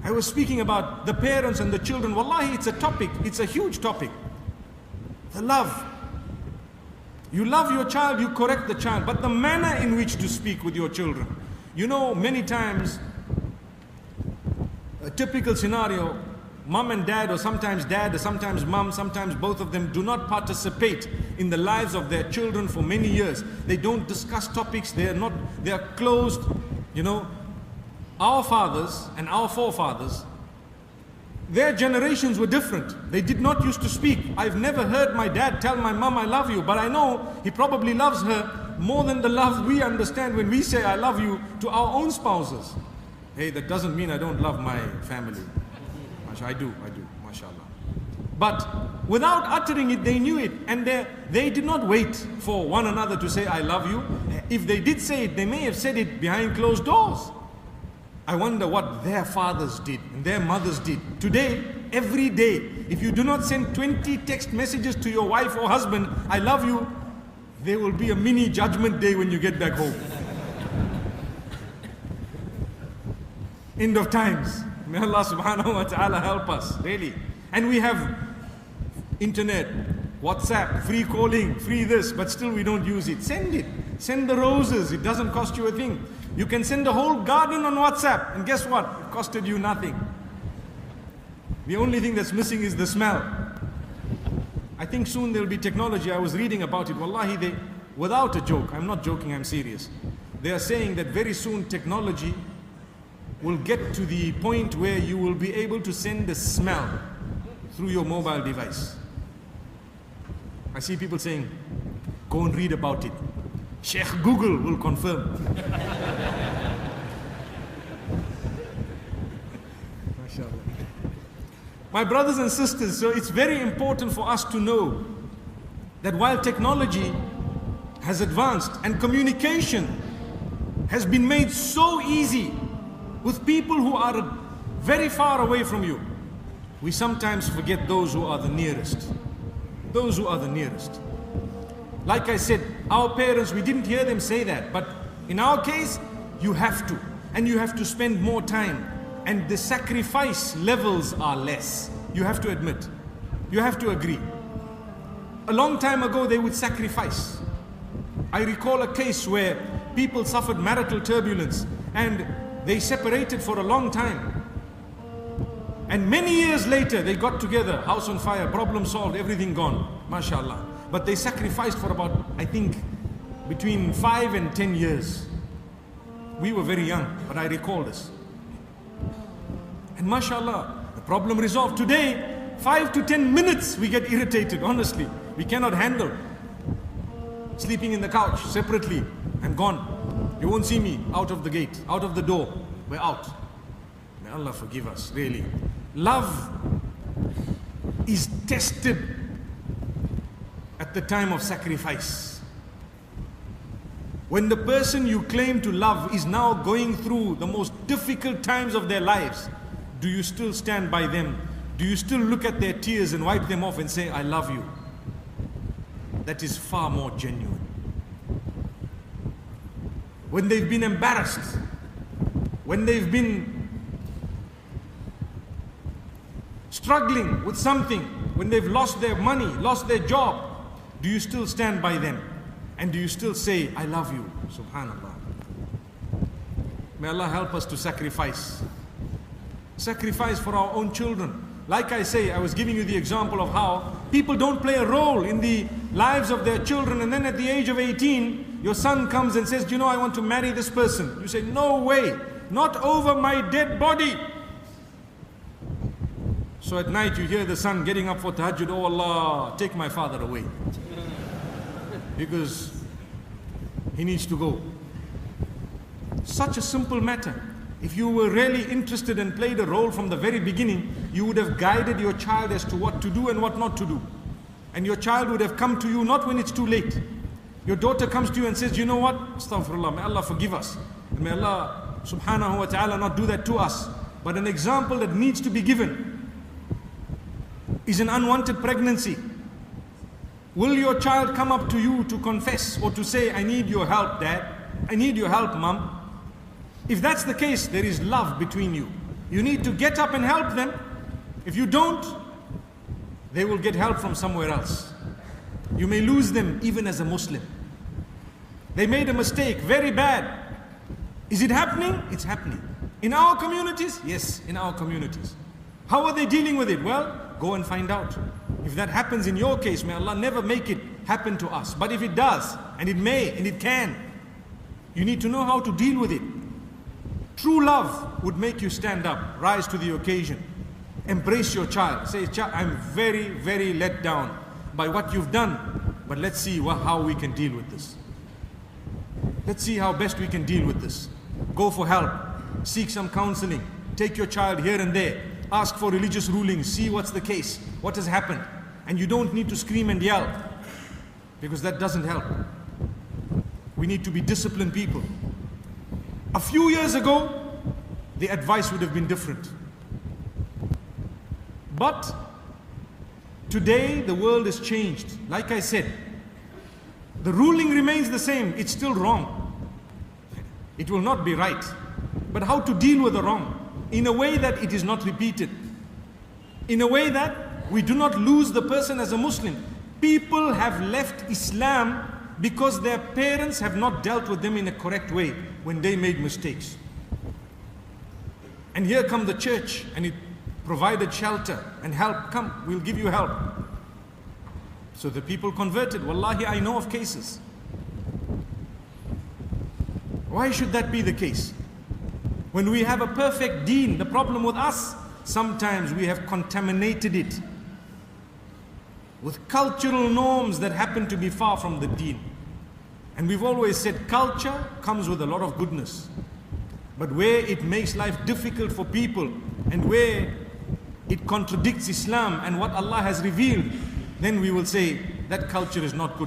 I was speaking about the parents and the children. Wallahi, it's a topic, it's a huge topic. The love. You love your child, you correct the child, but the manner in which to speak with your children. You know, many times, a typical scenario, mom and dad, or sometimes mom, sometimes both of them do not participate in the lives of their children for many years. They don't discuss topics, they are closed. You know, our fathers and our forefathers, their generations were different. They did not used to speak. I've never heard my dad tell my mom, I love you, but I know he probably loves her more than the love we understand when we say I love you to our own spouses. Hey, that doesn't mean I don't love my family. I do, mashallah. But without uttering it, they knew it, and they did not wait for one another to say I love you. If they did say it, they may have said it behind closed doors. I wonder what their fathers did and their mothers did. Today, every day, if you do not send 20 text messages to your wife or husband, I love you, there will be a mini judgment day when you get back home. End of times. May Allah subhanahu wa ta'ala help us, really. And we have internet, WhatsApp, free calling, free this, but still we don't use it. Send it. Send the roses. It doesn't cost you a thing. You can send a whole garden on WhatsApp, and guess what? It costed you nothing. The only thing that's missing is the smell. I think soon there'll be technology. I was reading about it. Wallahi, without a joke, I'm not joking, I'm serious. They are saying that very soon technology will get to the point where you will be able to send a smell through your mobile device. I see people saying, go and read about it. Sheikh Google will confirm. MashaAllah. My brothers and sisters, so it's very important for us to know that while technology has advanced and communication has been made so easy with people who are very far away from you, we sometimes forget those who are the nearest. Those who are the nearest. Like I said, our parents, we didn't hear them say that, but in our case, you have to. And you have to spend more time. And the sacrifice levels are less. You have to admit. You have to agree. A long time ago, they would sacrifice. I recall a case where people suffered marital turbulence and they separated for a long time. And many years later, they got together, house on fire, problem solved, everything gone, mashallah. But they sacrificed for about, I think, between 5 and 10 years. We were very young, but I recall this. And mashallah, the problem resolved. Today, 5 to 10 minutes we get irritated, honestly. We cannot handle. Sleeping in the couch, separately, I'm gone. You won't see me out of the gate, out of the door. We're out. May Allah forgive us, really. Love is tested at the time of sacrifice. When the person you claim to love is now going through the most difficult times of their lives, do you still stand by them? Do you still look at their tears and wipe them off and say, I love you? That is far more genuine. When they've been embarrassed, when they've been struggling with something, when they've lost their money, lost their job, do you still stand by them? And do you still say, I love you? Subhanallah. May Allah help us to sacrifice. Sacrifice for our own children. Like I say, I was giving you the example of how people don't play a role in the lives of their children, and then at the age of 18, your son comes and says, you know, I want to marry this person. You say, no way, not over my dead body. So at night you hear the son getting up for tahajjud, oh Allah, take my father away. Because he needs to go. Such a simple matter. If you were really interested and played a role from the very beginning, you would have guided your child as to what to do and what not to do. And your child would have come to you not when it's too late. Your daughter comes to you and says, you know what? Astaghfirullah, may Allah forgive us. And may Allah subhanahu wa ta'ala not do that to us. But an example that needs to be given is an unwanted pregnancy. Will your child come up to you to confess or to say, I need your help, Dad? I need your help, Mom? If that's the case, there is love between you. You need to get up and help them. If you don't, they will get help from somewhere else. You may lose them even as a Muslim. They made a mistake, very bad. Is it happening? It's happening. In our communities? Yes, in our communities. How are they dealing with it? Well, go and find out. If that happens in your case, may Allah never make it happen to us. But if it does, and it may, and it can, you need to know how to deal with it. True love would make you stand up, rise to the occasion, embrace your child. Say, child, I'm very, very let down by what you've done, but let's see how we can deal with this. Let's see how best we can deal with this. Go for help, seek some counseling, take your child here and there, ask for religious rulings, see what's the case, what has happened. And you don't need to scream and yell, because that doesn't help. We need to be disciplined people. A few years ago, the advice would have been different. But today, the world has changed. Like I said, the ruling remains the same. It's still wrong. It will not be right. But how to deal with the wrong? In a way that it is not repeated. In a way that we do not lose the person as a Muslim. People have left Islam because their parents have not dealt with them in a correct way when they made mistakes. And here come the church, and it provided shelter and help. Come, we'll give you help. So the people converted. Wallahi, I know of cases. Why should that be the case? When we have a perfect deen, the problem with us, sometimes we have contaminated it with cultural norms that happen to be far from the deen. And we've always said culture comes with a lot of goodness. But where it makes life difficult for people and where it contradicts Islam and what Allah has revealed, then we will say that culture is not good.